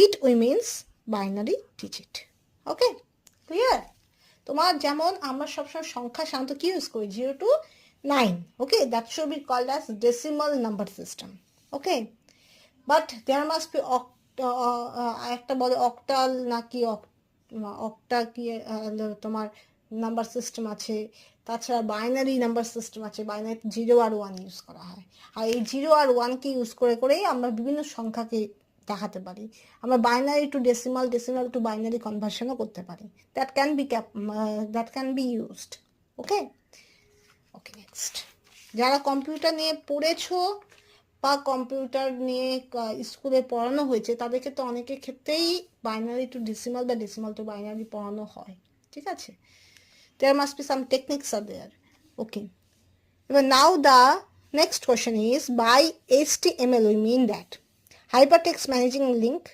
It means binary digit. Okay, clear? তোমার যেমন আমরা সবসময় সংখ্যা সাধারণত কি ইউজ করি 0 to 9. Okay, that should be called as decimal number system. Okay, but there must be একটা বলে অক্টাল নাকি অক্টা কি তোমার নাম্বার সিস্টেম আছে, তাছাড়া বাইনারি নাম্বার সিস্টেম আছে, বাইনারি 0 আর 1 ইউজ করা হয়। আর এই 0 আর 1কে ইউজ করেই আমরা বিভিন্ন সংখ্যাকে দেখাতে পারি। আমরা binary to decimal, decimal to binary কনভার্সনও করতে পারি। That can be used. Okay okay, next. যারা কম্পিউটার নিয়ে পড়েছো বা কম্পিউটার নিয়ে স্কুলে পড়ানো হয়েছে তাদেরকে তো অনেকের ক্ষেত্রেই বাইনারি টু ডেসিমাল বা ডেসিমাল টু বাইনারি পড়ানো হয়, ঠিক আছে? There must be some techniques are there. Okay. But now the next question is, by HTML we mean that hypertext managing link,